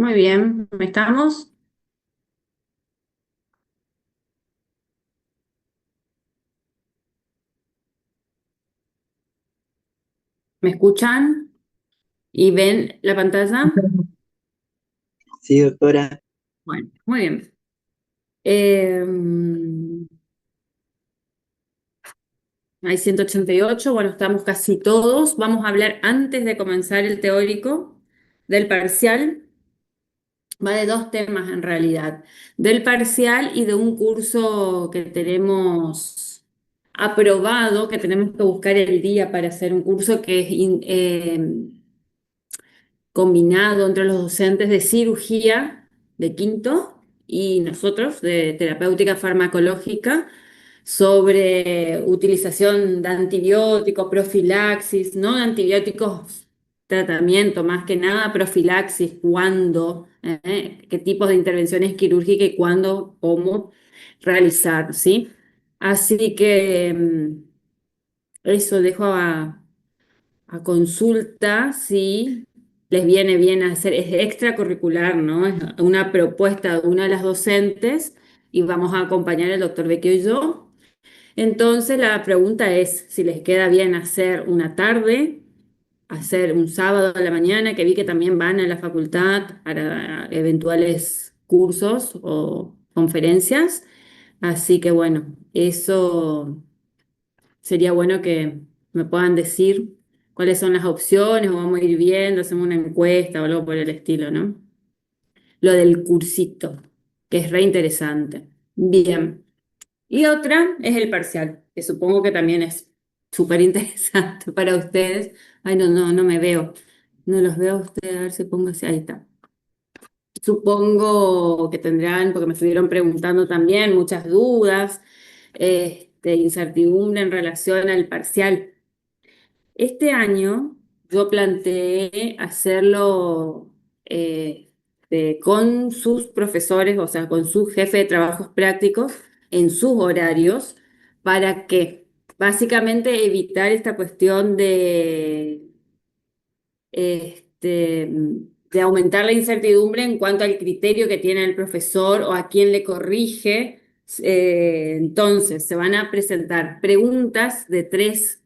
Muy bien, ¿estamos? ¿Me escuchan? ¿Y ven la pantalla? Sí, doctora. Bueno, muy bien. Eh, Hay 188. Bueno, estamos casi todos. Vamos a hablar antes de comenzar el teórico del parcial. Va de dos temas en realidad, del parcial y de un curso que tenemos aprobado, que tenemos que buscar el día para hacer un curso que es combinado entre los docentes de cirugía de quinto y nosotros de terapéutica farmacológica sobre utilización de antibióticos, profilaxis, no de antibióticos, tratamiento, más que nada profilaxis, cuándo, qué tipos de intervenciones quirúrgicas y cuándo, cómo realizar, ¿sí? Así que eso dejo a consulta si les viene bien hacer, es extracurricular, ¿no? Es una propuesta de una de las docentes y vamos a acompañar el doctor Vecchio y yo. Entonces la pregunta es si les queda bien hacer una tarde, hacer un sábado a la mañana, que vi que también van a la facultad para eventuales cursos o conferencias. Así que bueno, eso sería bueno que me puedan decir cuáles son las opciones o vamos a ir viendo, hacemos una encuesta o algo por el estilo, ¿no? Lo del cursito, que es re interesante. Bien. Y otra es el parcial, que supongo que también es súper interesante para ustedes. Ay, no me veo. No los veo a ustedes, a ver si pongo así. Ahí está. Supongo que tendrán, porque me estuvieron preguntando también, muchas dudas, incertidumbre en relación al parcial. Este año yo planteé hacerlo con sus profesores, o sea, con su jefe de trabajos prácticos en sus horarios, para que básicamente evitar esta cuestión de aumentar la incertidumbre en cuanto al criterio que tiene el profesor o a quién le corrige. Entonces, se van a presentar preguntas de tres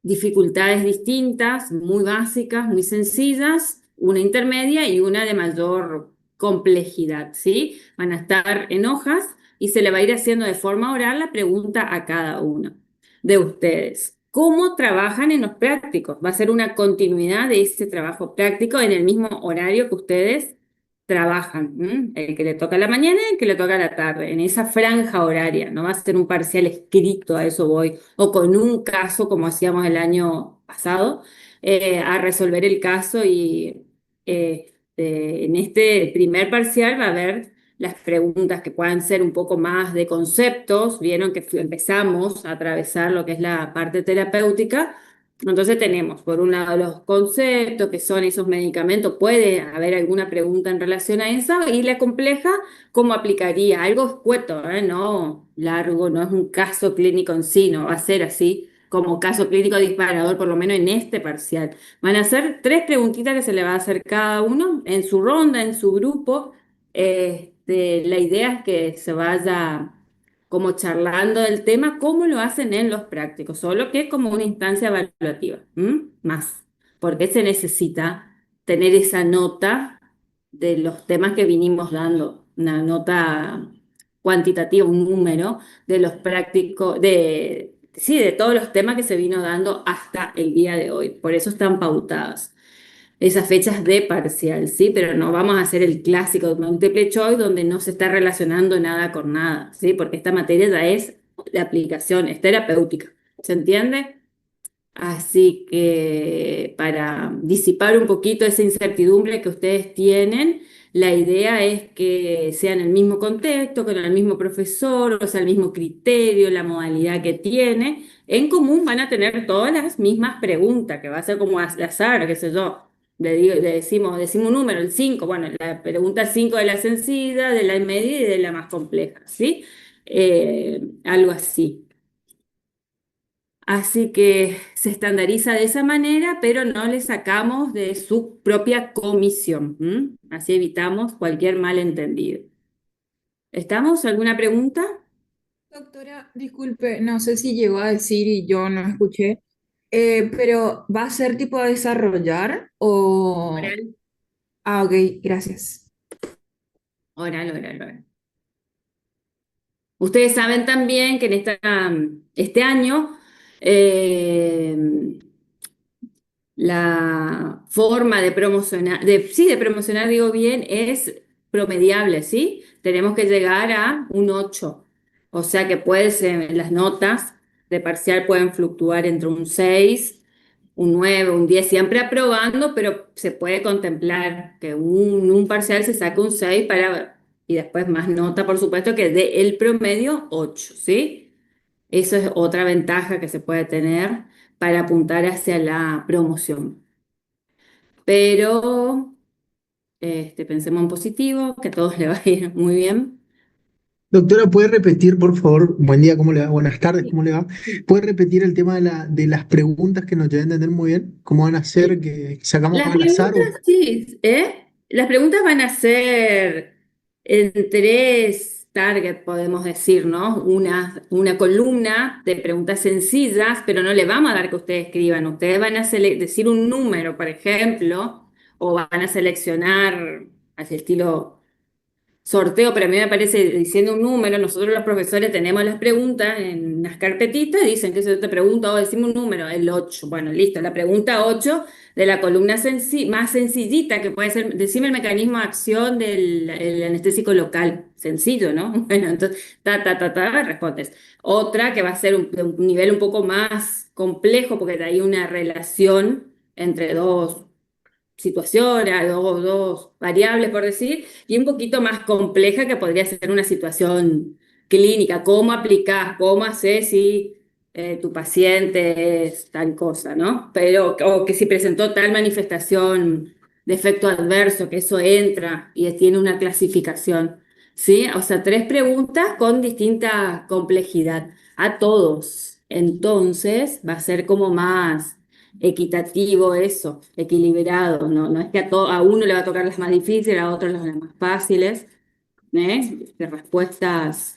dificultades distintas, muy básicas, muy sencillas, una intermedia y una de mayor complejidad, ¿sí? Van a estar en hojas y se le va a ir haciendo de forma oral la pregunta a cada uno de ustedes. ¿Cómo trabajan en los prácticos? Va a ser una continuidad de ese trabajo práctico en el mismo horario que ustedes trabajan, ¿m? El que le toca a la mañana y el que le toca a la tarde, en esa franja horaria, no va a ser un parcial escrito, a eso voy, o con un caso como hacíamos el año pasado, a resolver el caso y en este primer parcial va a haber las preguntas que puedan ser un poco más de conceptos, vieron que empezamos a atravesar lo que es la parte terapéutica. Entonces tenemos, por un lado, los conceptos, que son esos medicamentos, puede haber alguna pregunta en relación a eso, y la compleja, ¿cómo aplicaría? Algo escueto, ¿eh? No largo, no es un caso clínico en sí, no va a ser así como caso clínico disparador, por lo menos en este parcial. Van a ser tres preguntitas que se le va a hacer cada uno en su ronda, en su grupo. La idea es que se vaya como charlando del tema, cómo lo hacen en los prácticos, solo que es como una instancia evaluativa, ¿m? Más, porque se necesita tener esa nota de los temas que vinimos dando, una nota cuantitativa, un número de los prácticos, sí, de todos los temas que se vino dando hasta el día de hoy. Por eso están pautadas esas fechas de parcial, ¿sí? Pero no vamos a hacer el clásico de multiple choice donde no se está relacionando nada con nada, ¿sí? Porque esta materia ya es de aplicación, es terapéutica, ¿se entiende? Así que para disipar un poquito esa incertidumbre que ustedes tienen, la idea es que sea en el mismo contexto, con el mismo profesor, o sea, el mismo criterio, la modalidad que tiene. En común van a tener todas las mismas preguntas, que va a ser como al azar, qué sé yo. Le decimos un número, el 5. Bueno, la pregunta 5 de la sencilla, de la media y de la más compleja, ¿sí? Algo así. Así que se estandariza de esa manera, pero no le sacamos de su propia comisión. ¿M? Así evitamos cualquier malentendido. ¿Estamos? ¿Alguna pregunta? Doctora, disculpe, no sé si llegó a decir y yo no escuché, pero ¿va a ser tipo a desarrollar o...? Oral. Ah, ok, gracias. Oral, oral, oral. Ustedes saben también que este año eh, la forma de promocionar, sí, de promocionar, digo bien, es promediable, ¿sí? Tenemos que llegar a un 8. O sea que las notas de parcial pueden fluctuar entre un 6, un 9, un 10, siempre aprobando, pero se puede contemplar que un parcial se saque un 6 y después más nota, por supuesto, que dé el promedio 8, ¿sí? Eso es otra ventaja que se puede tener para apuntar hacia la promoción. Pero pensemos en positivo, que a todos le va a ir muy bien. Doctora, ¿puede repetir, por favor? Buen día, ¿cómo le va? Buenas tardes, Sí. ¿cómo le va? ¿Puede repetir el tema de las preguntas que nos lleven a entender muy bien? ¿Cómo van a ser? ¿Que sacamos Las al azar? preguntas, sí, ¿eh? Las preguntas van a ser en tres targets, podemos decir, ¿no? Una columna de preguntas sencillas, pero no le vamos a dar que ustedes escriban. Ustedes van a decir un número, por ejemplo, o van a seleccionar, así estilo sorteo, pero a mí me parece diciendo un número, nosotros los profesores tenemos las preguntas en las carpetitas, dicen que si yo te pregunto, o decimos un número, el 8. Bueno, listo, la pregunta 8 de la columna más sencillita, que puede ser, decime el mecanismo de acción del el anestésico local, sencillo, ¿no? Bueno, entonces, respondes. Otra que va a ser un nivel un poco más complejo, porque hay una relación entre dos situaciones, dos variables, por decir, y un poquito más compleja que podría ser una situación clínica. ¿Cómo aplicás? ¿Cómo haces si tu paciente es tal cosa, ¿no? Pero, o que si presentó tal manifestación de efecto adverso, que eso entra y tiene una clasificación, ¿sí? O sea, tres preguntas con distinta complejidad a todos. Entonces, va a ser como más equitativo eso, equilibrado, ¿no? No es que a uno le va a tocar las más difíciles, a otro las más fáciles, ¿eh? De respuestas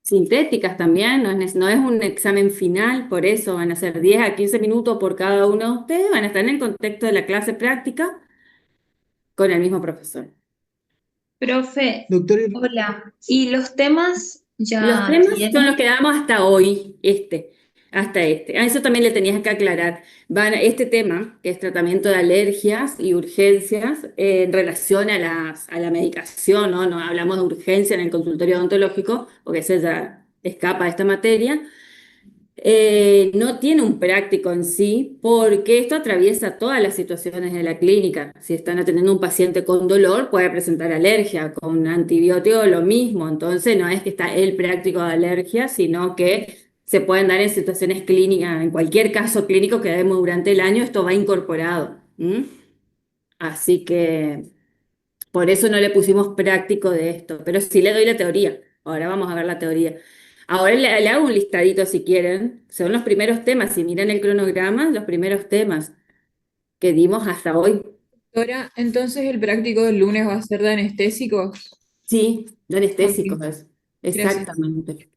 sintéticas también, no es un examen final, por eso van a ser 10 a 15 minutos por cada uno de ustedes, van a estar en el contexto de la clase práctica con el mismo profesor. Profe, Doctor, hola. ¿Y los temas Los ya temas son los tienen? que damos hasta hoy, hasta este. A eso también le tenías que aclarar. Este tema, que es tratamiento de alergias y urgencias en relación a la medicación, ¿no? No hablamos de urgencia en el consultorio odontológico, porque eso ya escapa de esta materia. No tiene un práctico en sí, porque esto atraviesa todas las situaciones de la clínica. Si están atendiendo a un paciente con dolor, puede presentar alergia, con antibiótico lo mismo. Entonces, no es que está el práctico de alergia, sino que se pueden dar en situaciones clínicas, en cualquier caso clínico que demos durante el año, esto va incorporado. ¿M? Así que por eso no le pusimos práctico de esto, pero sí le doy la teoría. Ahora vamos a ver la teoría. Ahora le hago un listadito si quieren. Son los primeros temas. Si miran el cronograma, los primeros temas que dimos hasta hoy. Doctora, entonces el práctico del lunes va a ser de anestésicos. Sí, de Ok, anestésicos es. gracias. Exactamente.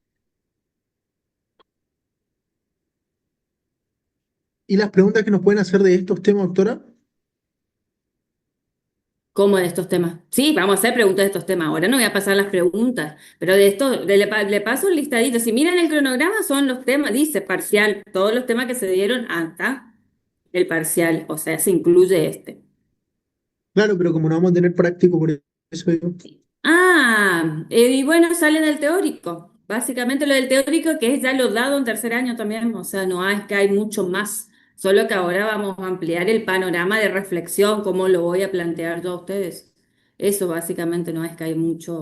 ¿y las preguntas que nos pueden hacer de estos temas, doctora? ¿Cómo de estos temas? Sí, vamos a hacer preguntas de estos temas. Ahora no voy a pasar las preguntas, pero de esto le paso el listadito. Si miran el cronograma, son los temas, dice parcial, todos los temas que se dieron hasta el parcial, o sea, se incluye este. Claro, pero como no vamos a tener práctico, por eso digo. Y bueno, sale del teórico. Básicamente lo del teórico, que es ya lo dado en tercer año también, o sea, no es que hay mucho más, solo que ahora vamos a ampliar el panorama de reflexión, cómo lo voy a plantear yo a ustedes. Eso básicamente no es que hay mucha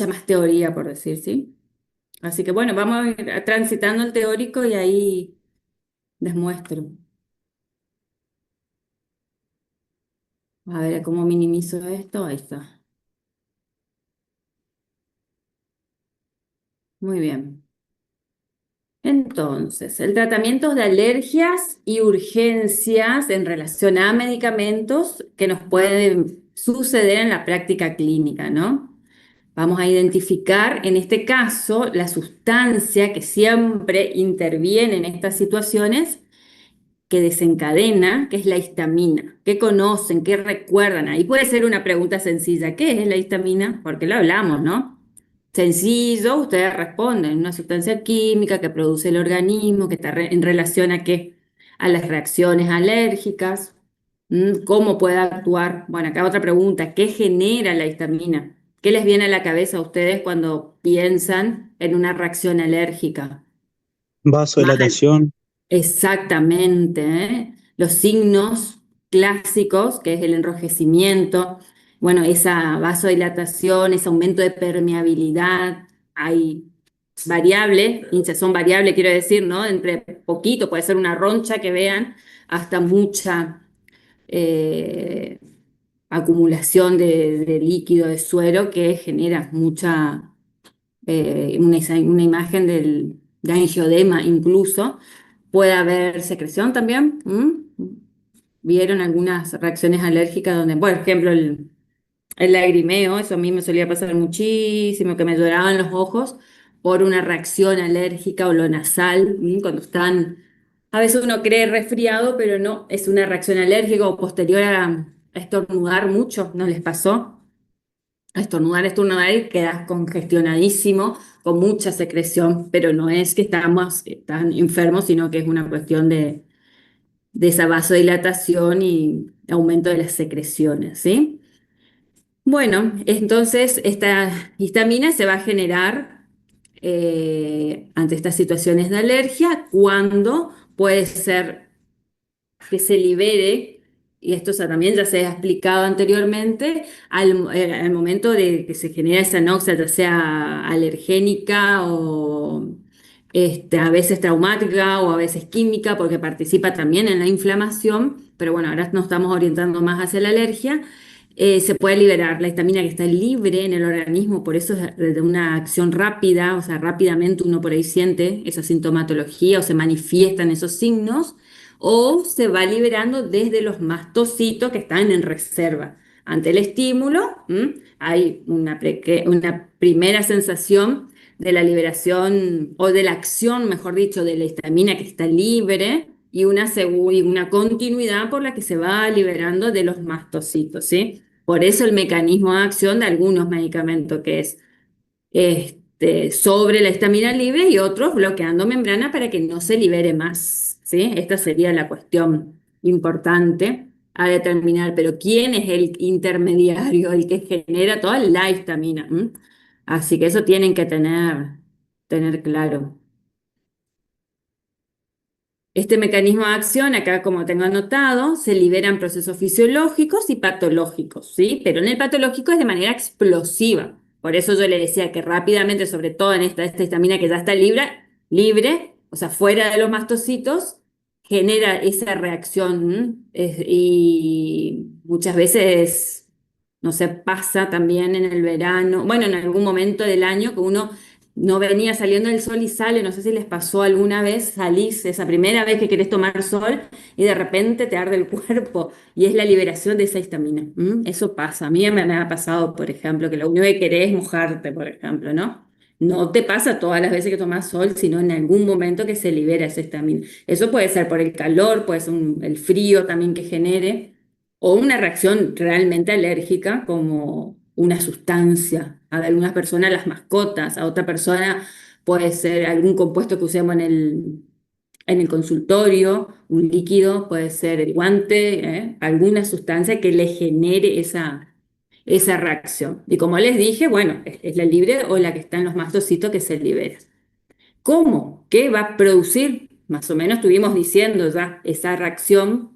más teoría, por decir, ¿sí? Así que bueno, vamos a ir transitando el teórico y ahí les muestro. A ver cómo minimizo esto. Ahí está. Muy bien. Entonces, el tratamiento de alergias y urgencias en relación a medicamentos que nos pueden suceder en la práctica clínica, ¿no? Vamos a identificar en este caso la sustancia que siempre interviene en estas situaciones que desencadena, que es la histamina. ¿Qué conocen? ¿Qué recuerdan? Ahí puede ser una pregunta sencilla. ¿Qué es la histamina? Porque lo hablamos, ¿no? Sencillo, ustedes responden, una sustancia química que produce el organismo, que está en relación a qué, a las reacciones alérgicas. ¿Cómo puede actuar? Bueno, acá otra pregunta, ¿qué genera la histamina? ¿Qué les viene a la cabeza a ustedes cuando piensan en una reacción alérgica? Más Vasodilatación, exactamente, ¿eh? Los signos clásicos, que es el enrojecimiento, bueno, esa vasodilatación, ese aumento de permeabilidad, hay variable, hinchazón variable, quiero decir, ¿no? Entre poquito, puede ser una roncha que vean, hasta mucha eh, acumulación de líquido, de suero, que genera mucha, una imagen de angiodema incluso. Puede haber secreción también. ¿Vieron algunas reacciones alérgicas donde, por ejemplo, el lagrimeo? Eso a mí me solía pasar muchísimo, que me lloraban los ojos por una reacción alérgica o lo nasal, cuando están, a veces uno cree resfriado, pero no, es una reacción alérgica o posterior a estornudar mucho, ¿no les pasó? A estornudar y quedas congestionadísimo, con mucha secreción, pero no es que estamos tan enfermos, sino que es una cuestión de esa vasodilatación y aumento de las secreciones, ¿sí? Bueno, entonces esta histamina se va a generar ante estas situaciones de alergia cuando puede ser que se libere, y esto también ya se ha explicado anteriormente, al momento de que se genera esa anoxia, ya sea alergénica o a veces traumática o a veces química, porque participa también en la inflamación, pero bueno, ahora nos estamos orientando más hacia la alergia. Se puede liberar la histamina que está libre en el organismo, por eso es de una acción rápida, o sea, rápidamente uno por ahí siente esa sintomatología o se manifiestan esos signos, o se va liberando desde los mastocitos que están en reserva. Ante el estímulo, hay una primera sensación de la liberación o de la acción, mejor dicho, de la histamina que está libre y y una continuidad por la que se va liberando de los mastocitos, ¿sí? Por eso el mecanismo de acción de algunos medicamentos, que es sobre la histamina libre y otros bloqueando membrana para que no se libere más, ¿sí? Esta sería la cuestión importante a determinar, pero ¿quién es el intermediario, el que genera toda la histamina? Así que eso tienen que tener claro. Este mecanismo de acción, acá como tengo anotado, se liberan procesos fisiológicos y patológicos, ¿sí? Pero en el patológico es de manera explosiva. Por eso yo le decía que rápidamente, sobre todo en esta histamina que ya está libre, o sea, fuera de los mastocitos, genera esa reacción. Y muchas veces, no sé, pasa también en el verano, bueno, en algún momento del año que uno no venía saliendo el sol y sale, no sé si les pasó alguna vez, salís esa primera vez que querés tomar sol y de repente te arde el cuerpo y es la liberación de esa histamina. Eso pasa, a mí me ha pasado, por ejemplo, que lo único que querés es mojarte, por ejemplo, ¿no? No te pasa todas las veces que tomas sol, sino en algún momento que se libera esa histamina. Eso puede ser por el calor, puede ser el frío también que genere, o una reacción realmente alérgica como una sustancia. A algunas personas las mascotas, a otra persona puede ser algún compuesto que usemos en el consultorio, un líquido, puede ser el guante, alguna sustancia que le genere esa reacción. Y como les dije, bueno, es la libre o la que está en los mastocitos que se libera. ¿Cómo? ¿Qué va a producir? Más o menos estuvimos diciendo ya esa reacción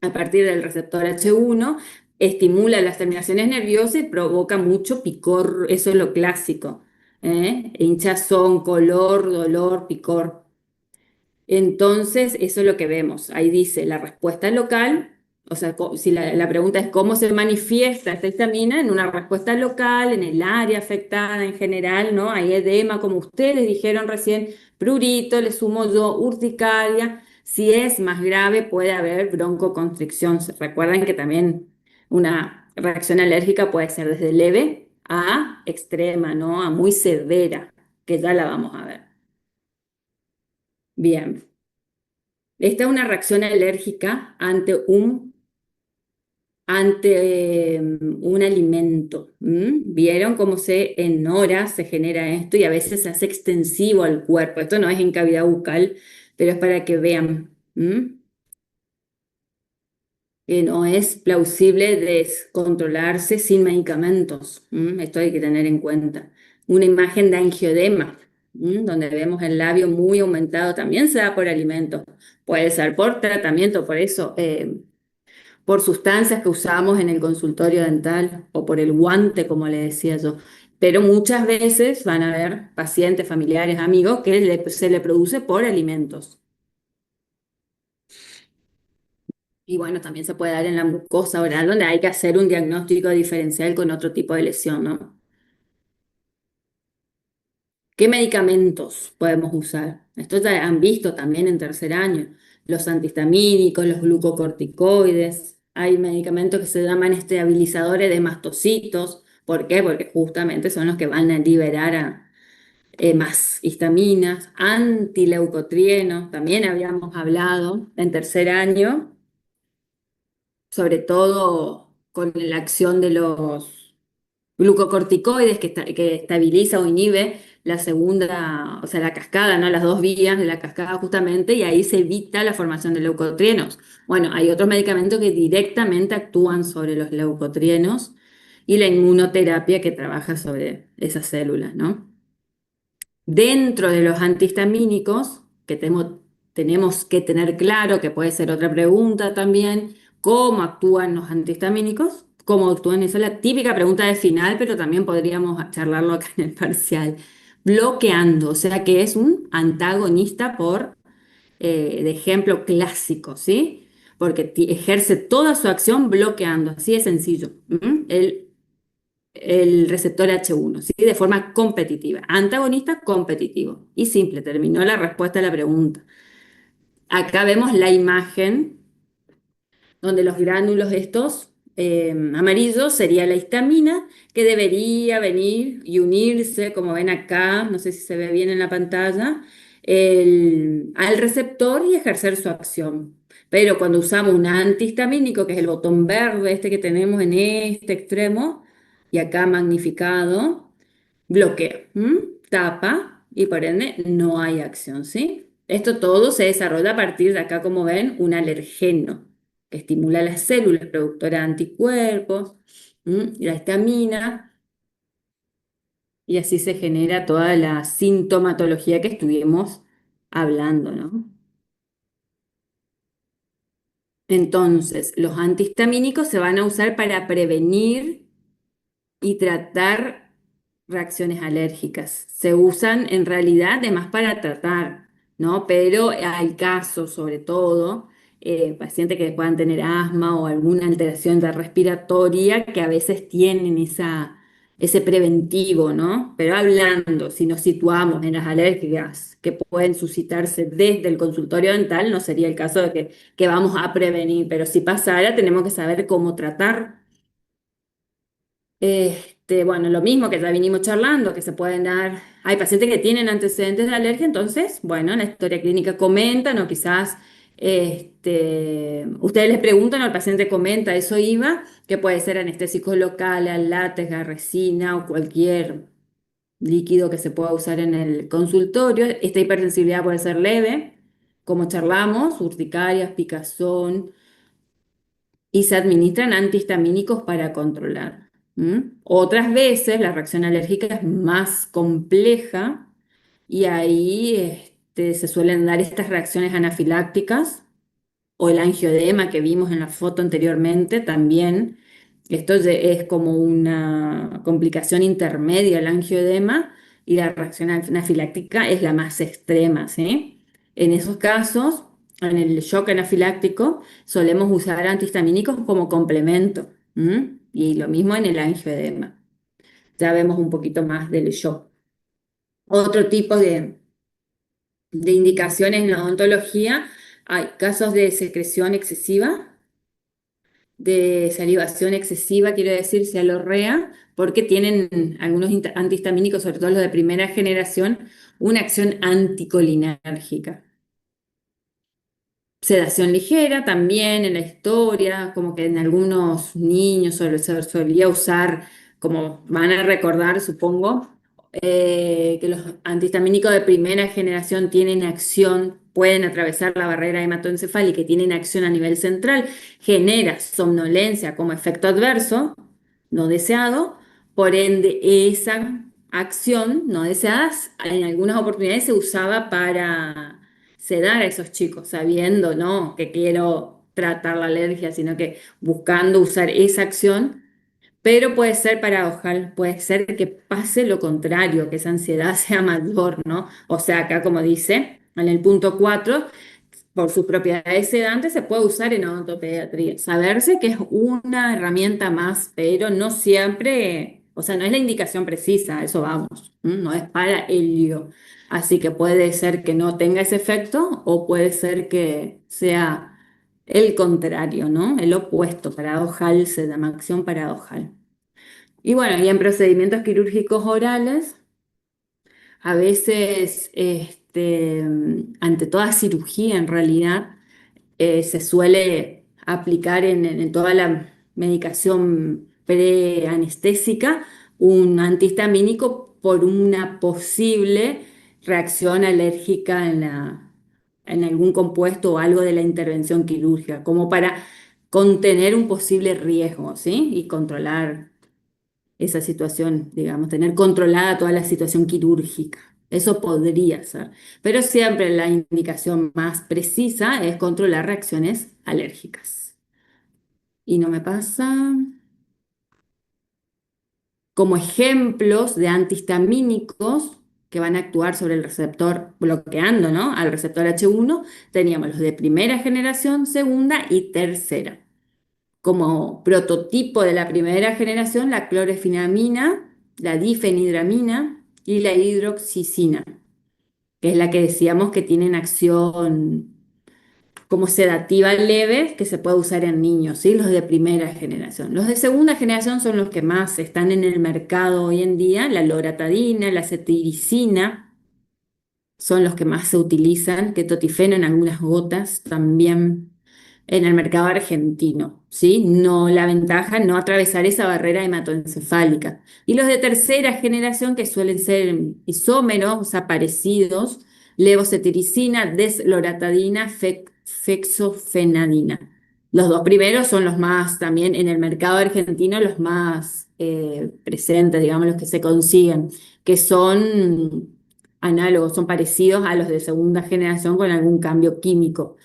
a partir del receptor H1, estimula las terminaciones nerviosas y provoca mucho picor, eso es lo clásico, hinchazón, color, dolor, picor. Entonces, eso es lo que vemos. Ahí dice la respuesta local, o sea, si la pregunta es cómo se manifiesta esta histamina en una respuesta local, en el área afectada en general, ¿no? Hay edema, como ustedes dijeron recién, prurito, le sumo yo urticaria. Si es más grave, puede haber broncoconstricción. Recuerden que también una reacción alérgica puede ser desde leve a extrema, ¿no? A muy severa, que ya la vamos a ver. Bien. Esta es una reacción alérgica ante un alimento. ¿Vieron cómo en horas se genera esto y a veces se hace extensivo al cuerpo? Esto no es en cavidad bucal, pero es para que vean que no es plausible descontrolarse sin medicamentos. Esto hay que tener en cuenta. Una imagen de angioedema, donde vemos el labio muy aumentado, también se da por alimentos. Puede ser por tratamiento, por eso, por sustancias que usamos en el consultorio dental o por el guante, como le decía yo. Pero muchas veces van a haber pacientes, familiares, amigos que se le produce por alimentos. Y bueno, también se puede dar en la mucosa oral, donde hay que hacer un diagnóstico diferencial con otro tipo de lesión, ¿no? ¿Qué medicamentos podemos usar? Esto ya han visto también en tercer año. Los antihistamínicos, los glucocorticoides. Hay medicamentos que se llaman estabilizadores de mastocitos. ¿Por qué? Porque justamente son los que van a liberar más histaminas. Antileucotrienos, también habíamos hablado en tercer año, sobre todo con la acción de los glucocorticoides que estabiliza o inhibe la segunda, o sea, la cascada, ¿no? Las dos vías de la cascada justamente, y ahí se evita la formación de leucotrienos. Bueno, hay otros medicamentos que directamente actúan sobre los leucotrienos y la inmunoterapia que trabaja sobre esas células, ¿no? Dentro de los antihistamínicos, que tenemos que tener claro, que puede ser otra pregunta también, ¿cómo actúan los antihistamínicos? ¿Cómo actúan? Esa es la típica pregunta de final, pero también podríamos charlarlo acá en el parcial. Bloqueando, o sea que es un antagonista de ejemplo clásico, ¿sí? Porque ejerce toda su acción bloqueando, así de sencillo. El receptor H1, ¿sí? De forma competitiva. Antagonista competitivo. Y simple, terminó la respuesta a la pregunta. Acá vemos la imagen donde los gránulos estos amarillos sería la histamina que debería venir y unirse, como ven acá, no sé si se ve bien en la pantalla, al receptor y ejercer su acción. Pero cuando usamos un antihistamínico, que es el botón verde este que tenemos en este extremo, y acá magnificado, bloquea, tapa y por ende no hay acción, ¿sí? Esto todo se desarrolla a partir de acá, como ven, un alergeno que estimula las células productoras de anticuerpos, la histamina, y así se genera toda la sintomatología que estuvimos hablando, ¿no? Entonces, los antihistamínicos se van a usar para prevenir y tratar reacciones alérgicas. Se usan en realidad además para tratar, ¿no? Pero hay casos, sobre todo, pacientes que puedan tener asma o alguna alteración respiratoria que a veces tienen ese preventivo, ¿no? Pero hablando, si nos situamos en las alérgicas que pueden suscitarse desde el consultorio dental, no sería el caso de que vamos a prevenir, pero si pasara, tenemos que saber cómo tratar. Bueno, lo mismo que ya vinimos charlando, que se pueden dar, hay pacientes que tienen antecedentes de alergia, entonces, bueno, la historia clínica comentan o quizás ustedes les preguntan o el paciente comenta, eso iba, que puede ser anestésico local, al látex, a resina o cualquier líquido que se pueda usar en el consultorio. Esta hipersensibilidad puede ser leve, como charlamos, urticarias, picazón, y se administran antihistamínicos para controlar. Otras veces la reacción alérgica es más compleja y ahí se suelen dar estas reacciones anafilácticas o el angioedema que vimos en la foto anteriormente también. Esto es como una complicación intermedia el angioedema y la reacción anafiláctica es la más extrema, ¿sí? En esos casos en el shock anafiláctico solemos usar antihistamínicos como complemento. ¿M? Y lo mismo en el angioedema. Ya vemos un poquito más del shock. Otro tipo de indicaciones en la odontología, hay casos de secreción excesiva, de salivación excesiva, quiero decir, cialorrea, porque tienen algunos antihistamínicos, sobre todo los de primera generación, una acción anticolinérgica. Sedación ligera también en la historia, como que en algunos niños se solía usar, como van a recordar, supongo, que los antihistamínicos de primera generación tienen acción, pueden atravesar la barrera hematoencefálica y tienen acción a nivel central, genera somnolencia como efecto adverso, no deseado, por ende esa acción no deseada en algunas oportunidades se usaba para sedar a esos chicos, sabiendo, ¿no?, que quiero tratar la alergia, sino que buscando usar esa acción, pero puede ser paradojal, puede ser que pase lo contrario, que esa ansiedad sea mayor, ¿no? O sea, acá como dice, en el punto 4 por sus propiedades sedantes, se puede usar en odontopediatría. Saberse que es una herramienta más, pero no siempre, o sea, no es la indicación precisa, a eso vamos, no es para helio. Así que puede ser que no tenga ese efecto o puede ser que sea el contrario, ¿no? El opuesto, paradojal, se llama acción paradojal. Y bueno, y en procedimientos quirúrgicos orales, a veces, ante toda cirugía en realidad, se suele aplicar en toda la medicación preanestésica un antihistamínico por una posible reacción alérgica en algún compuesto o algo de la intervención quirúrgica, como para contener un posible riesgo, ¿sí? Y controlar esa situación, digamos, tener controlada toda la situación quirúrgica. Eso podría ser, pero siempre la indicación más precisa es controlar reacciones alérgicas. Y no me pasa. Como ejemplos de antihistamínicos que van a actuar sobre el receptor, bloqueando, ¿no?, al receptor H1, teníamos los de primera generación, segunda y tercera. Como prototipo de la primera generación, la clorfenamina, la difenhidramina y la hidroxicina, que es la que decíamos que tienen acción como sedativa leve que se puede usar en niños, ¿sí? Los de primera generación. Los de segunda generación son los que más están en el mercado hoy en día, la loratadina, la cetiricina, son los que más se utilizan, ketotifeno en algunas gotas también en el mercado argentino, ¿sí? No, la ventaja no atravesar esa barrera hematoencefálica. Y los de tercera generación, que suelen ser isómeros, o sea, parecidos, levocetiricina, desloratadina, fexofenadina. Los dos primeros son los más, también en el mercado argentino, los más presentes, digamos, los que se consiguen, que son análogos, son parecidos a los de segunda generación con algún cambio químico.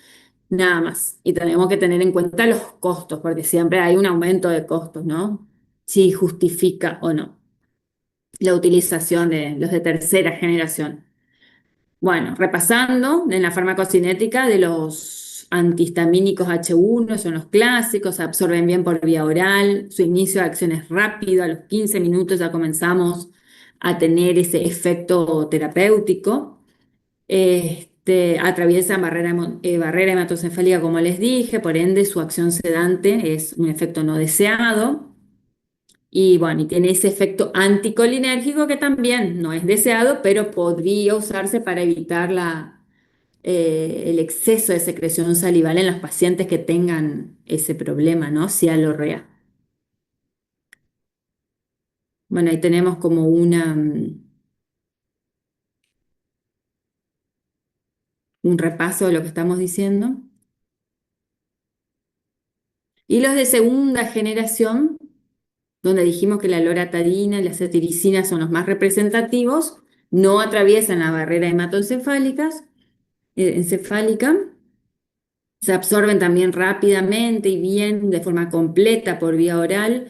Nada más. Y tenemos que tener en cuenta los costos, porque siempre hay un aumento de costos, ¿no? Si justifica o no la utilización de los de tercera generación. Bueno, repasando en la farmacocinética de los antihistamínicos H1, son los clásicos, absorben bien por vía oral, su inicio de acción es rápido, a los 15 minutos ya comenzamos a tener ese efecto terapéutico. Atraviesan barrera hematoencefálica, como les dije, por ende su acción sedante es un efecto no deseado. Y bueno, y tiene ese efecto anticolinérgico que también no es deseado, pero podría usarse para evitar el exceso de secreción salival en los pacientes que tengan ese problema, ¿no? Cialorrea. Bueno, ahí tenemos como un repaso de lo que estamos diciendo. Y los de segunda generación, donde dijimos que la loratadina y la cetiricina son los más representativos, no atraviesan la barrera encefálica, se absorben también rápidamente y bien, de forma completa por vía oral.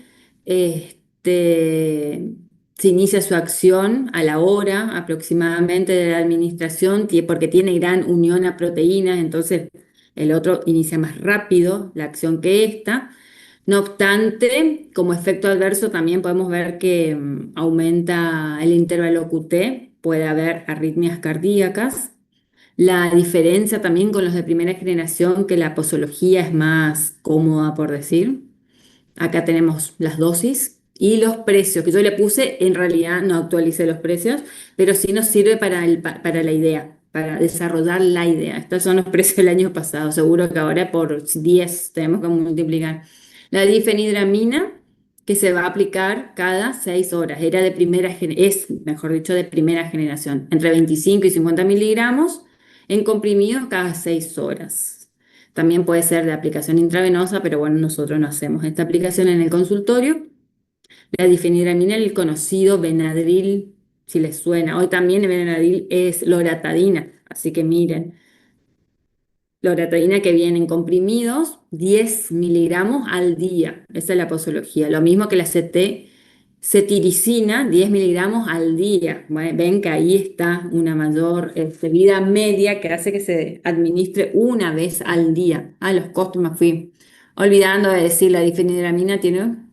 Se inicia su acción a la hora aproximadamente de la administración, porque tiene gran unión a proteínas, entonces El otro inicia más rápido la acción que esta. No obstante, como efecto adverso también podemos ver que aumenta el intervalo QT, puede haber arritmias cardíacas. La diferencia también con los de primera generación, que la posología es más cómoda, por decir. Acá tenemos las dosis y los precios, que yo le puse, en realidad no actualicé los precios, pero sí nos sirve para la idea, para desarrollar la idea. Estos son los precios del año pasado, seguro que ahora por 10 tenemos que multiplicar. La difenhidramina, que se va a aplicar cada 6 horas, es, mejor dicho, de primera generación, entre 25 y 50 miligramos en comprimidos cada 6 horas. También puede ser de aplicación intravenosa, pero bueno, nosotros no hacemos esta aplicación en el consultorio. La difenhidramina, el conocido Benadryl, si les suena. Hoy también el Benadryl es loratadina, así que miren. Loratadina que viene en comprimidos, 10 miligramos al día. Esa es la posología. Lo mismo que la cetiricina, 10 miligramos al día. Bueno, ven que ahí está una mayor vida media que hace que se administre una vez al día. Los costos me fui olvidando de decir, la difenhidramina tiene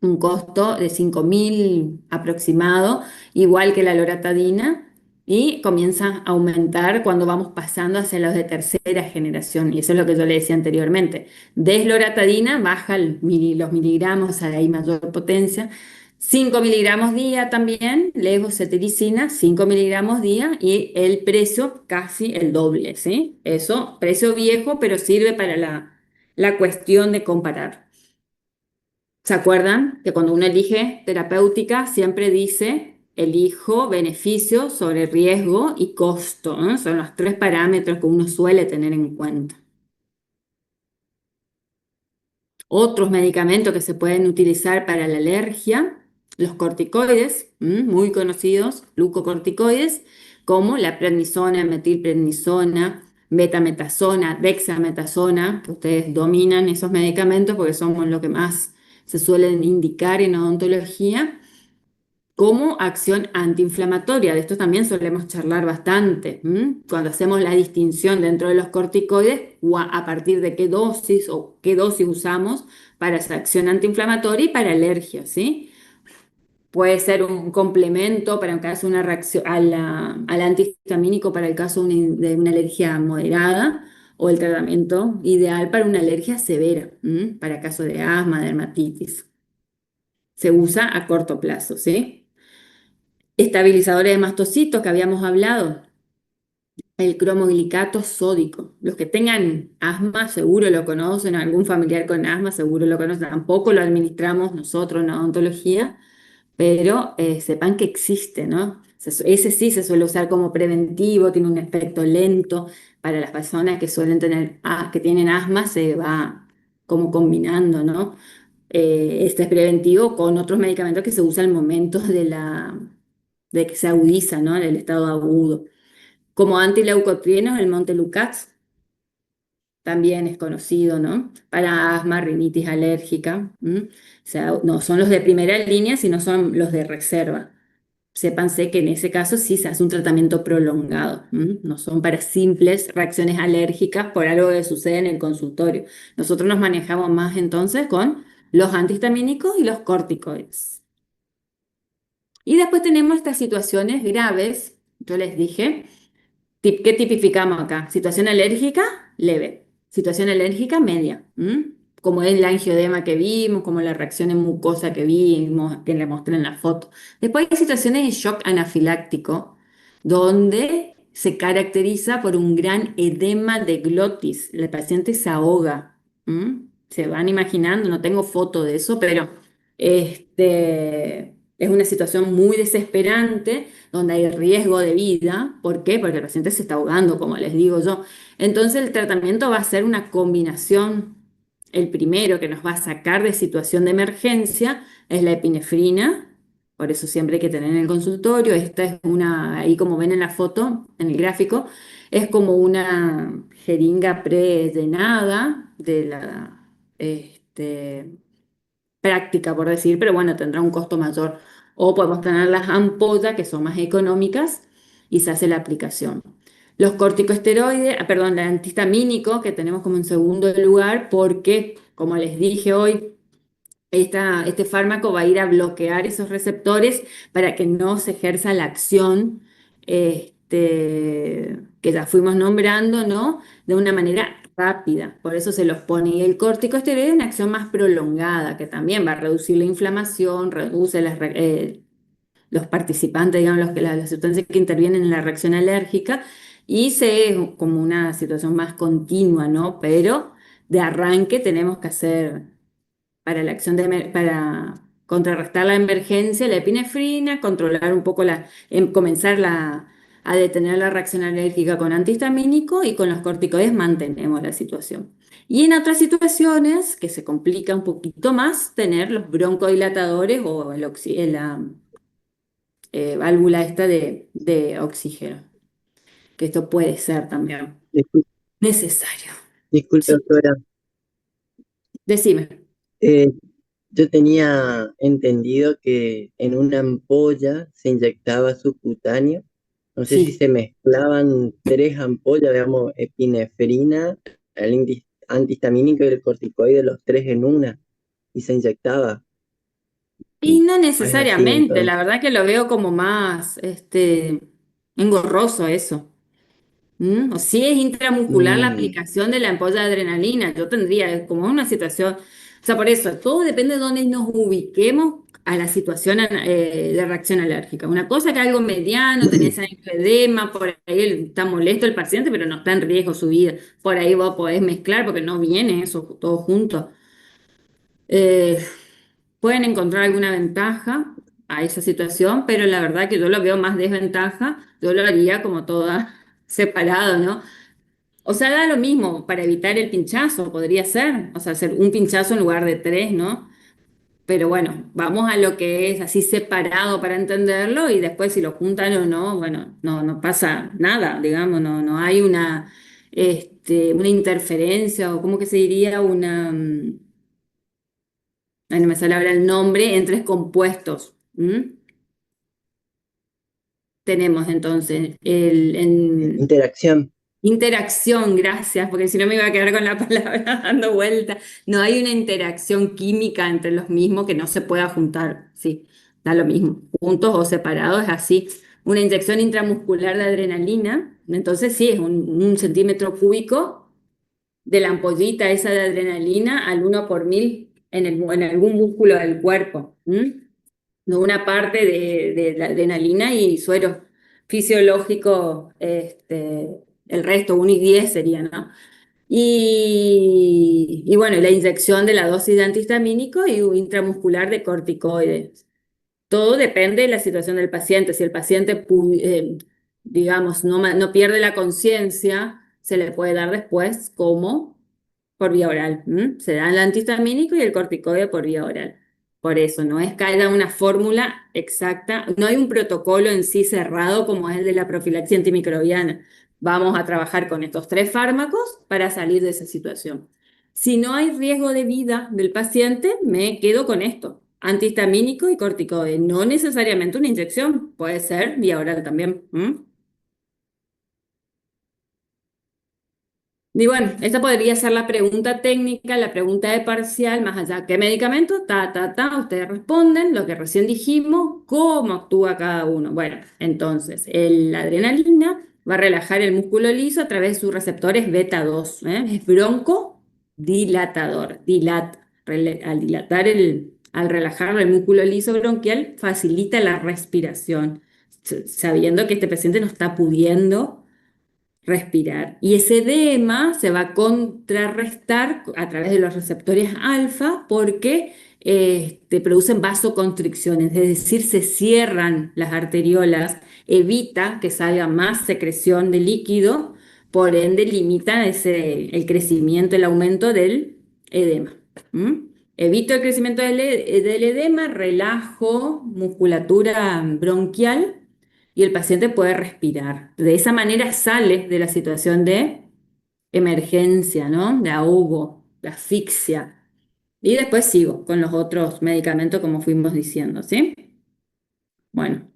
un costo de 5.000 aproximado, igual que la loratadina, y comienza a aumentar cuando vamos pasando hacia los de tercera generación, y eso es lo que yo le decía anteriormente. Desloratadina baja los miligramos, hay mayor potencia. 5 miligramos día también, levocetiricina, 5 miligramos día, y el precio casi el doble, ¿sí? Eso, precio viejo, pero sirve para la cuestión de comparar. ¿Se acuerdan que cuando uno elige terapéutica siempre dice elijo beneficio sobre riesgo y costo, ¿no? Son los tres parámetros que uno suele tener en cuenta. Otros medicamentos que se pueden utilizar para la alergia, los corticoides, muy conocidos, glucocorticoides, como la prednisona, metilprednisona, betametasona, dexametasona, que ustedes dominan esos medicamentos porque son lo que más se suelen indicar en odontología, como acción antiinflamatoria. De esto también solemos charlar bastante, cuando hacemos la distinción dentro de los corticoides, o a partir de qué dosis o qué dosis usamos para esa acción antiinflamatoria y para alergia, ¿sí? Puede ser un complemento para un caso de una reacción al antihistamínico para el caso de una alergia moderada, o el tratamiento ideal para una alergia severa, para caso de asma, dermatitis. Se usa a corto plazo, ¿sí? Estabilizadores de mastocitos que habíamos hablado, el cromoglicato sódico. Los que tengan asma seguro lo conocen, algún familiar con asma seguro lo conocen. Tampoco lo administramos nosotros en odontología, pero sepan que existe, ¿no? Ese sí se suele usar como preventivo, tiene un efecto lento. Para las personas que suelen tener, que tienen asma, se va como combinando, ¿no? Este es preventivo con otros medicamentos que se usan en momentos de que se agudiza, ¿no? El estado agudo. Como antileucotrienos, el Montelukast también es conocido, ¿no? Para asma, rinitis alérgica. O sea, no son los de primera línea, sino son los de reserva. Sépanse que en ese caso sí se hace un tratamiento prolongado. No son para simples reacciones alérgicas por algo que sucede en el consultorio. Nosotros nos manejamos más entonces con los antihistamínicos y los corticoides. Y después tenemos estas situaciones graves, yo les dije. ¿Qué tipificamos acá? Situación alérgica, leve. Situación alérgica, media. Como es el angioedema que vimos, como la reacción en mucosa que vimos, que le mostré en la foto. Después hay situaciones de shock anafiláctico, donde se caracteriza por un gran edema de glotis. El paciente se ahoga. Se van imaginando, no tengo foto de eso, pero es una situación muy desesperante donde hay riesgo de vida. ¿Por qué? Porque el paciente se está ahogando, como les digo yo. Entonces el tratamiento va a ser una combinación. El primero que nos va a sacar de situación de emergencia es la epinefrina, por eso siempre hay que tener en el consultorio. Esta es ahí como ven en la foto, en el gráfico, es como una jeringa prellenada de la práctica, por decir, pero bueno, tendrá un costo mayor. O podemos tener las ampollas, que son más económicas, y se hace la aplicación. Los corticosteroides, perdón, el antihistamínico que tenemos como en segundo lugar porque, como les dije hoy, este fármaco va a ir a bloquear esos receptores para que no se ejerza la acción que ya fuimos nombrando, ¿no? De una manera rápida. Por eso se los pone. Y el corticosteroide es una acción más prolongada, que también va a reducir la inflamación, reduce los participantes, digamos, las sustancias que intervienen en la reacción alérgica, y se es como una situación más continua, ¿no? Pero de arranque tenemos que hacer para la acción para contrarrestar la emergencia, la epinefrina, controlar un poco comenzar a detener la reacción alérgica con antihistamínico, y con los corticoides mantenemos la situación. Y en otras situaciones que se complica un poquito más, tener los broncodilatadores o la válvula esta de oxígeno, que esto puede ser también Discul- necesario. Disculpe, Sí, doctora. decime. Eh, yo tenía entendido que en una ampolla se inyectaba subcutáneo. No sé si Sí. se mezclaban tres ampollas, digamos, epinefrina, el antihistamínico y el corticoide, los tres en una, y se inyectaba. Y no No es así, necesariamente, entonces. la verdad que lo veo como más engorroso eso. ¿Mm? O si es intramuscular la Mm, aplicación de la ampolla de adrenalina, yo tendría como una situación, o sea, por eso, todo depende de dónde nos ubiquemos a la situación de reacción alérgica. Una cosa que algo mediano, tenés edema, por ahí está molesto el paciente, pero no está en riesgo su vida. Por ahí vos podés mezclar porque no viene eso todo junto. Eh, Pueden encontrar alguna ventaja a esa situación, pero la verdad que yo lo veo más desventaja. Yo lo haría como toda separado, ¿no? O sea, da lo mismo para evitar el pinchazo, podría ser. O sea, hacer un pinchazo en lugar de tres, ¿no? Pero bueno, vamos a lo que es así separado para entenderlo, y después si lo juntan o no, bueno, no pasa nada, digamos, no hay una interferencia, o cómo que se diría, ay, no me sale ahora el nombre, en tres compuestos. ¿M? Tenemos entonces interacción. interacción, gracias, porque si no me iba a quedar con la palabra dando vuelta. No hay una interacción química entre los mismos que no se pueda juntar, sí, da lo mismo, juntos o separados, es así. Una inyección intramuscular de adrenalina, entonces sí, es un centímetro cúbico de la ampollita esa de adrenalina al 1 por 1000 en algún músculo del cuerpo. No, una parte de la adrenalina y suero fisiológico, el resto, 1 y 10 sería, ¿no? Y bueno, la inyección de la dosis de antihistamínico y intramuscular de corticoides. Todo depende de la situación del paciente. Si el paciente, digamos, no pierde la conciencia, se le puede dar después como por vía oral. ¿M? Se da el antihistamínico y el corticoide por vía oral. Por eso, no es que haya una fórmula exacta, no hay un protocolo en sí cerrado como es el de la profilaxis antimicrobiana. Vamos a trabajar con estos tres fármacos para salir de esa situación. Si no hay riesgo de vida del paciente, me quedo con esto, antihistamínico y corticoide. No necesariamente una inyección, puede ser vía oral también. ¿M? Y bueno, esta podría ser la pregunta técnica, la pregunta de parcial, más allá. ¿Qué medicamento? Ustedes responden lo que recién dijimos, cómo actúa cada uno. Bueno, entonces, la adrenalina va a relajar el músculo liso a través de sus receptores beta 2, ¿eh? Es broncodilatador, al relajar el músculo liso bronquial, facilita la respiración, sabiendo que este paciente no está pudiendo respirar. Y ese edema se va a contrarrestar a través de los receptores alfa porque producen vasoconstricciones, es decir, se cierran las arteriolas, evita que salga más secreción de líquido, por ende limita el crecimiento, el aumento del edema. ¿Mm? Evito el crecimiento del edema, relajo musculatura bronquial, y el paciente puede respirar. De esa manera sale de la situación de emergencia, ¿no? De ahogo, de asfixia. Y después sigo con los otros medicamentos como fuimos diciendo, ¿sí? Bueno,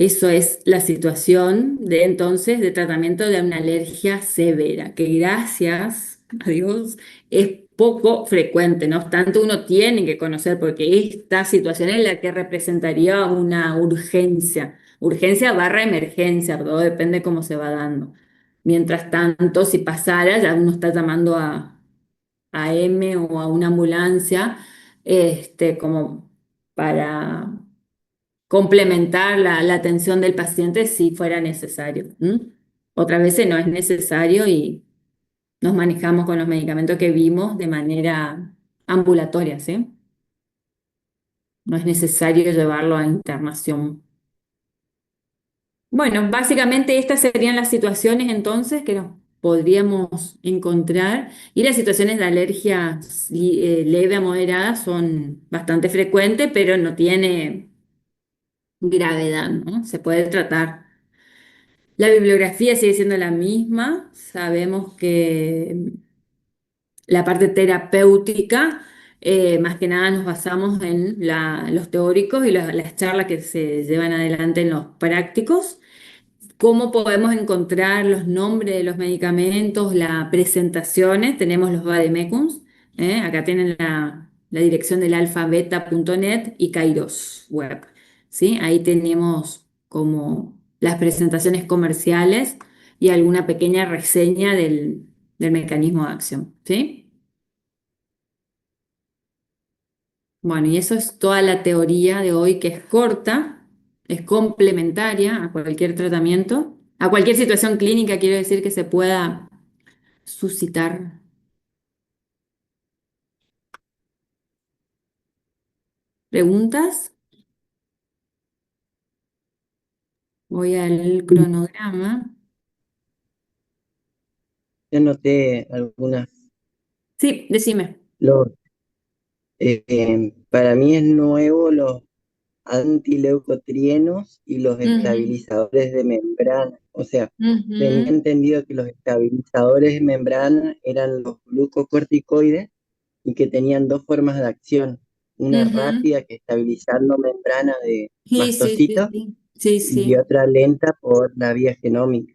Eso es la situación de entonces de tratamiento de una alergia severa, que gracias a Dios es poco frecuente. No obstante, uno tiene que conocer porque esta situación es la que representaría una urgencia, urgencia barra emergencia, todo depende cómo se va dando. Mientras tanto, si pasara, ya uno está llamando a M o a una ambulancia, como para complementar la atención del paciente si fuera necesario. ¿M? Otras veces no es necesario y nos manejamos con los medicamentos que vimos de manera ambulatoria, ¿sí? No es necesario llevarlo a internación. Bueno, básicamente estas serían las situaciones entonces que nos podríamos encontrar y las situaciones de alergia leve a moderada son bastante frecuentes, pero no tiene gravedad, ¿no? Se puede tratar. La bibliografía sigue siendo la misma. Sabemos que la parte terapéutica, más que nada nos basamos en los teóricos y las charlas que se llevan adelante en los prácticos. ¿Cómo podemos encontrar los nombres de los medicamentos, las presentaciones? Tenemos los vademecums, acá tienen la dirección del alfabeta.net y Kairos Web, ¿sí? Ahí tenemos como las presentaciones comerciales y alguna pequeña reseña del mecanismo de acción, ¿sí? Bueno, y eso es toda la teoría de hoy que es corta, es complementaria a cualquier tratamiento, a cualquier situación clínica, quiero decir que se pueda suscitar. ¿Preguntas? Voy al cronograma. Ya noté algunas. Sí, decime. Los, para mí es nuevo los antileucotrienos y los Ujú, estabilizadores de membrana. O sea, tenía ujú, entendido que los estabilizadores de membrana eran los glucocorticoides y que tenían dos formas de acción. Una ujú. rápida que estabilizando membrana de Sí, sí, sí, mastocitos sí. Sí, y sí. otra lenta por la vía genómica.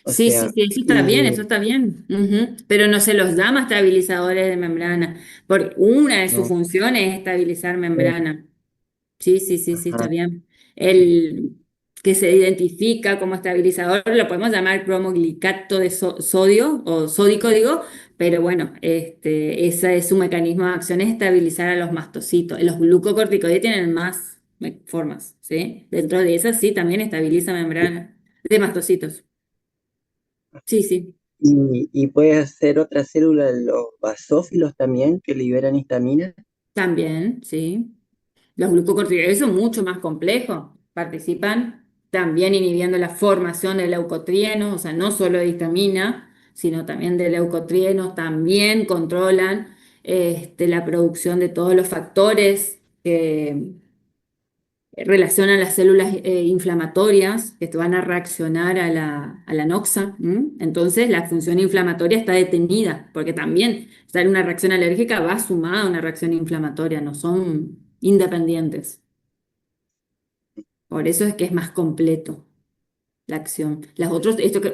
O Sí, sí, sea, sí, eso está bien, eso y está bien. Ujú. Pero no se los llama estabilizadores de membrana, porque una de sus no, funciones es estabilizar membrana. Sí, sí, sí, sí, está ajá, bien. El que se identifica como estabilizador lo podemos llamar cromoglicato de sodio o sódico, digo, pero bueno, ese es su mecanismo de acción, es estabilizar a los mastocitos. Los glucocorticoides tienen más formas, ¿sí? Dentro de esas sí también estabiliza membrana de mastocitos. Sí, sí, y puede hacer otra célula, los basófilos también, que liberan histamina. también, sí. Los glucocorticoides son mucho más complejos, participan también inhibiendo la formación de leucotrienos, o sea, no solo de histamina, sino también de leucotrienos, también controlan la producción de todos los factores que relacionan las células inflamatorias que te van a reaccionar a la noxa. ¿M? Entonces, la función inflamatoria está detenida, porque también estar una reacción alérgica va sumada a una reacción inflamatoria, no son independientes. Por eso es que es más completo la acción.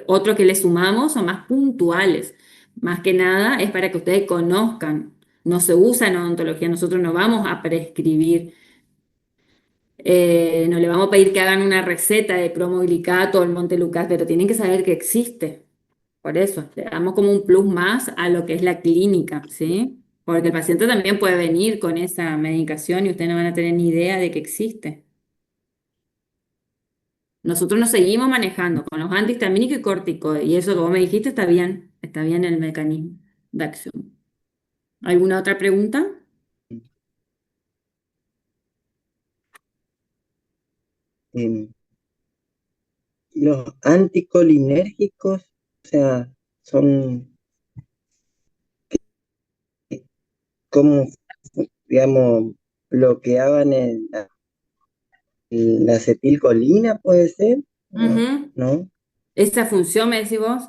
Otros que le sumamos son más puntuales. Más que nada es para que ustedes conozcan. No se usa en odontología, nosotros no vamos a prescribir, no le vamos a pedir que hagan una receta de cromoglicato o el Montelukast, pero tienen que saber que existe. Por eso, le damos como un plus más a lo que es la clínica, ¿sí? Porque el paciente también puede venir con esa medicación y ustedes no van a tener ni idea de que existe. Nosotros nos seguimos manejando con los antihistamínicos y corticoides, y eso, como me dijiste, está bien el mecanismo de acción. ¿Alguna otra pregunta? Em, los anticolinérgicos, o sea, son como, digamos, bloqueaban la acetilcolina, puede ser, Ujú. ¿no? Esa función, me decís vos,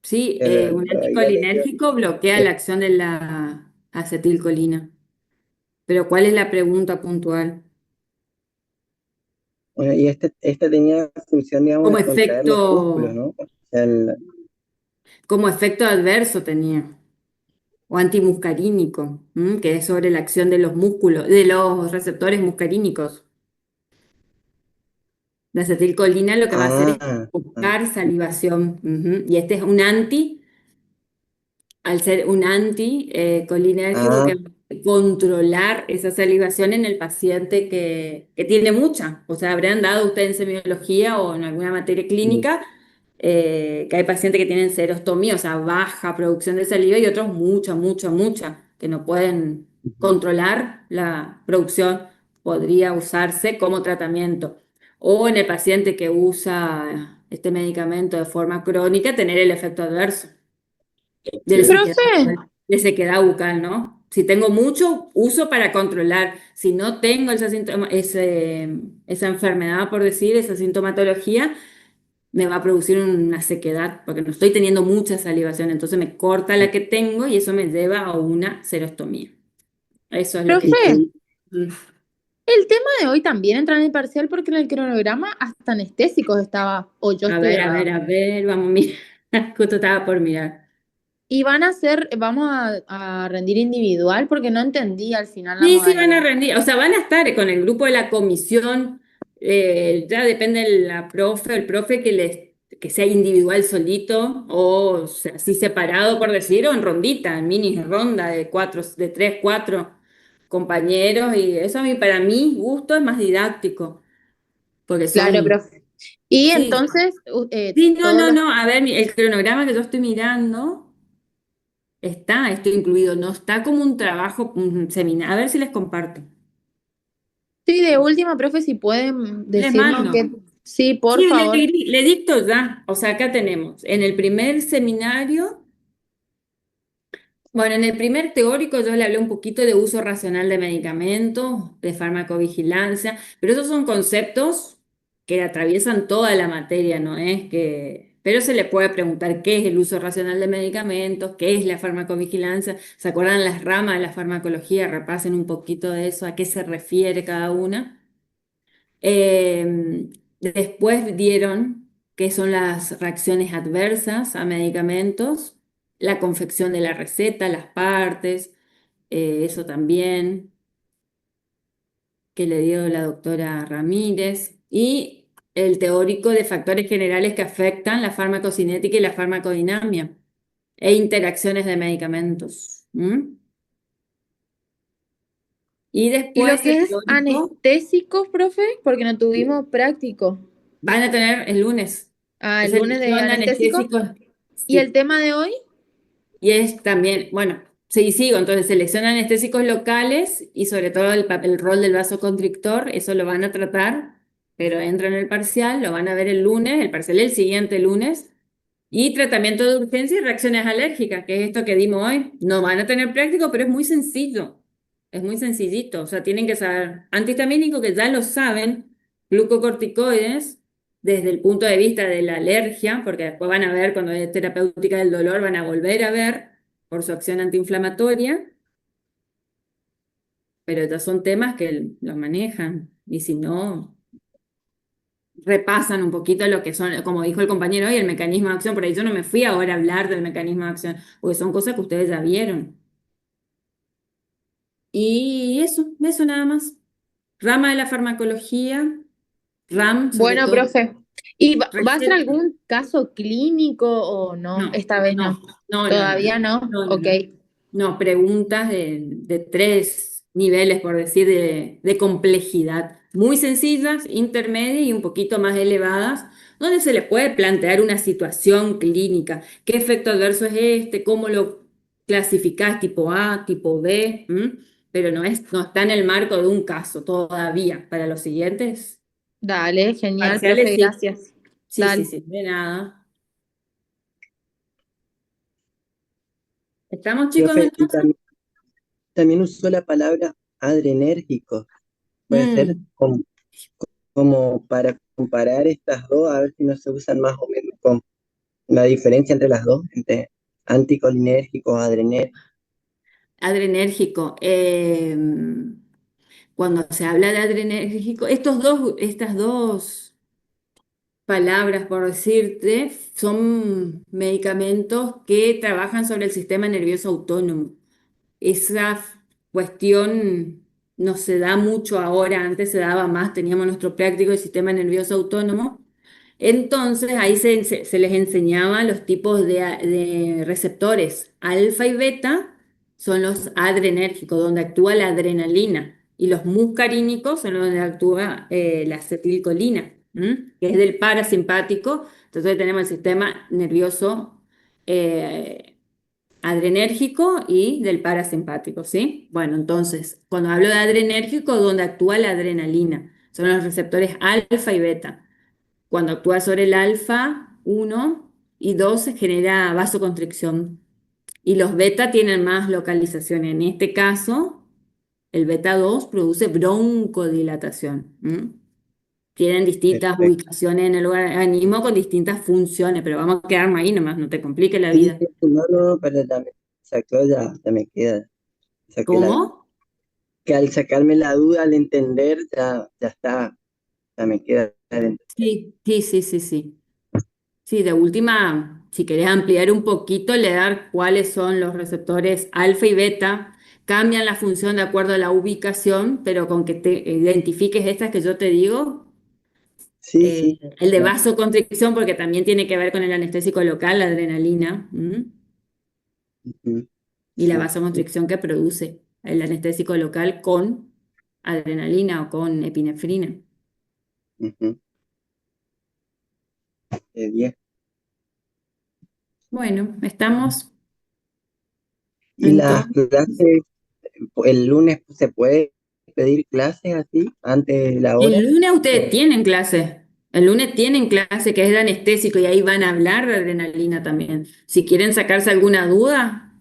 sí, un Lo había leído. anticolinérgico bloquea Eh, la acción de la acetilcolina. Pero ¿cuál es la pregunta puntual? Bueno, y este tenía función, digamos, Como de contraer los músculos, efecto, ¿no? O sea, como efecto adverso tenía, o antimuscarínico, que es sobre la acción de los músculos, de los receptores muscarínicos. La acetilcolina lo que va a hacer es ah, ah, buscar salivación, y este es un anti. Al ser un anticolinérgico ah, que va a controlar esa salivación en el paciente que tiene mucha. O sea, habrán dado ustedes en semiología o en alguna materia sí, clínica que hay pacientes que tienen serostomía, o sea, baja producción de saliva y otros mucha, mucha, mucha, que no pueden ujú, controlar la producción. Podría usarse como tratamiento. O en el paciente que usa este medicamento de forma crónica, tener el efecto adverso de sequedad Profe, bucal, de sequedad bucal, ¿no? Si tengo mucho, uso para controlar. Si no tengo esa enfermedad, por decir, esa sintomatología, me va a producir una sequedad, porque no estoy teniendo mucha salivación, entonces me corta la que tengo y eso me lleva a una serostomía. Eso es lo que... profe, sí, Mm. el tema de hoy también entra en el parcial porque en el cronograma hasta anestésicos estaba, o yo A estoy ver, a errada. ver, a ver, vamos a mirar. Justo estaba por mirar. Y vamos a rendir individual porque no entendí al final la Sí, sí, van a modalidad. rendir, o sea, van a estar con el grupo de la comisión, ya depende de la profe, el profe que sea individual solito o sea, así separado por decir, o en rondita, en mini ronda de cuatro, de tres, cuatro compañeros, y eso a mí, para mí, gusto es más didáctico, porque Claro, son, profe. Y sí, entonces, sí, no, todos no, los... no, a ver, el cronograma que yo estoy mirando está, esto incluido, no está como un trabajo, un seminario, a ver si les comparto. Sí, de última, profe, si pueden Les decirnos mando. que... Sí, por Sí, favor. le dicto ya. O sea, acá tenemos. En el primer seminario, bueno, en el primer teórico yo le hablé un poquito de uso racional de medicamentos, de farmacovigilancia, pero esos son conceptos que atraviesan toda la materia, ¿no es que... Pero se le puede preguntar qué es el uso racional de medicamentos, qué es la farmacovigilancia. ¿Se acuerdan las ramas de la farmacología? Repasen un poquito de eso, a qué se refiere cada una. Después dieron qué son las reacciones adversas a medicamentos, la confección de la receta, las partes, eso también, que le dio la doctora Ramírez, y el teórico de factores generales que afectan la farmacocinética y la farmacodinamia e interacciones de medicamentos. ¿M? Y ¿Y lo después el que es teórico anestésicos, profe? Porque no tuvimos práctico. van a tener el lunes. Ah, el lunes de Selección de anestésicos. anestésicos. ¿Y el Sí. tema de hoy? Y es también, bueno, sí, sigo, entonces selección de anestésicos locales y sobre todo el rol del vasoconstrictor, eso lo van a tratar, pero entra en el parcial, lo van a ver el lunes, el parcial el siguiente lunes, y tratamiento de urgencia y reacciones alérgicas, que es esto que dimos hoy. No van a tener práctico, pero es muy sencillo, es muy sencillito, o sea, tienen que saber antihistamínico, que ya lo saben, glucocorticoides, desde el punto de vista de la alergia, porque después van a ver cuando es terapéutica del dolor, van a volver a ver por su acción antiinflamatoria, pero ya son temas que los manejan, y si no, repasan un poquito lo que son, como dijo el compañero hoy, el mecanismo de acción, por ahí yo no me fui ahora a hablar del mecanismo de acción, porque son cosas que ustedes ya vieron. Y eso nada más. Rama de la farmacología, RAM sobre Bueno, todo, profe. ¿Y va a ser receta. algún caso clínico o no? No, Esta vez no, no. no, no, no, Todavía no. no, no, Ok. no. No, preguntas de tres niveles, por decir, de complejidad. Muy sencillas, intermedias y un poquito más elevadas, donde se le puede plantear una situación clínica. ¿Qué efecto adverso es este? ¿Cómo lo clasificás? ¿Tipo A, tipo B? Pero no está en el marco de un caso todavía. Para los siguientes Dale, genial, parciales, profe, sí. gracias. Sí, sí, Dale. sí, de nada. ¿Estamos, chicos, profe, y entonces? también usó la palabra adrenérgico. Puede ser Mm. como para comparar estas dos, a ver si no se usan más o menos con la diferencia entre las dos, entre anticolinérgicos, adrenérgicos. Adrenérgico. Cuando se habla de adrenérgico, estas dos palabras, por decirte, son medicamentos que trabajan sobre el sistema nervioso autónomo. Esa cuestión no se da mucho ahora, antes se daba más, teníamos nuestro práctico del sistema nervioso autónomo. Entonces ahí se les enseñaba los tipos de receptores. Alfa y beta son los adrenérgicos, donde actúa la adrenalina, y los muscarínicos son donde actúa la acetilcolina, que es del parasimpático. Entonces tenemos el sistema nervioso adrenérgico y del parasimpático, ¿sí? Bueno, entonces, cuando hablo de adrenérgico, donde actúa la adrenalina, son los receptores alfa y beta. Cuando actúa sobre el alfa 1 y 2 se genera vasoconstricción. Y los beta tienen más localización. En este caso, el beta 2 produce broncodilatación. Tienen distintas Perfecto. ubicaciones en el organismo con distintas funciones, pero vamos a quedarnos ahí nomás, no te complique la Sí, vida. sí, no, no, pero ya me sacó, ya me queda. Saqué ¿Cómo? que al sacarme la duda, al entender, ya está, ya me queda adentro. Sí, sí, sí, sí, sí. Sí, de última, si querés ampliar un poquito, leer cuáles son los receptores alfa y beta, cambian la función de acuerdo a la ubicación, pero con que te identifiques estas que yo te digo, Sí, sí, el de ya. vasoconstricción, porque también tiene que ver con el anestésico local, la adrenalina, Ujú, y la sí, vasoconstricción que produce el anestésico local con adrenalina o con epinefrina. ujú, de 10. Bueno, estamos ¿Y las entonces. clases, el lunes se puede pedir clases así, antes de la hora? El lunes ustedes tienen clase. El lunes tienen clase que es de anestésico y ahí van a hablar de adrenalina también. Si quieren sacarse alguna duda,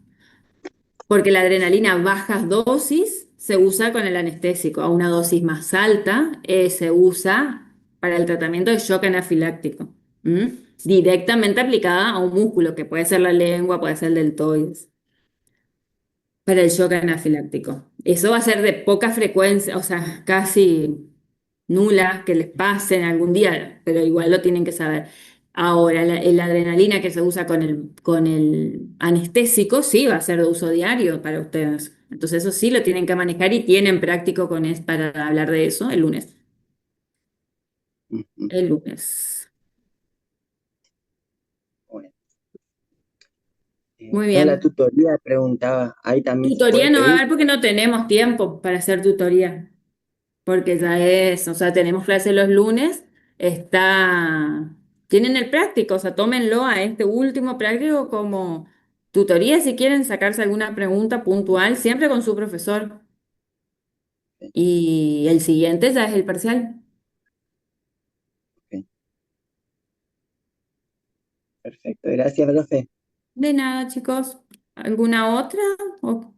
porque la adrenalina a bajas dosis se usa con el anestésico, a una dosis más alta se usa para el tratamiento de shock anafiláctico. ¿M? Directamente aplicada a un músculo, que puede ser la lengua, puede ser el deltoides, para el shock anafiláctico. Eso va a ser de poca frecuencia, o sea, casi nula, que les pasen algún día, pero igual lo tienen que saber. Ahora, la adrenalina que se usa con el anestésico, sí, va a ser de uso diario para ustedes. Entonces eso sí lo tienen que manejar y tienen práctico para hablar de eso el lunes. Ujú, El lunes. bueno. Muy No, la bien. tutoría preguntaba, ahí también se Tutoría puede no va a pedir. haber porque no tenemos tiempo para hacer tutoría. Porque ya es, o sea, tenemos clase los lunes, tienen el práctico, o sea, tómenlo a este último práctico como tutoría si quieren sacarse alguna pregunta puntual, siempre con su profesor. Ok, Y el siguiente ya es el parcial. ok, perfecto. Gracias, profe. De nada, chicos. ¿Alguna otra? ¿O,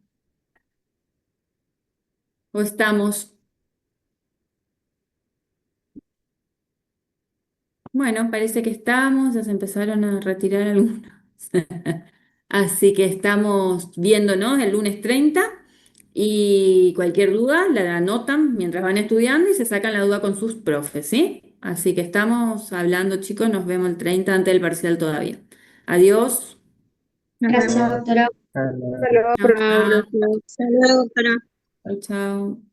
o estamos? Bueno, parece que estamos, ya se empezaron a retirar algunos. Así que estamos viéndonos el lunes 30 y cualquier duda la anotan mientras van estudiando y se sacan la duda con sus profes, ¿sí? Así que estamos hablando, chicos, nos vemos el 30 antes del parcial todavía. Adiós. Nos Gracias, vemos. doctora. Ah, Hasta luego, Chao, chao. profe. Hasta luego, doctora. Chao, chao.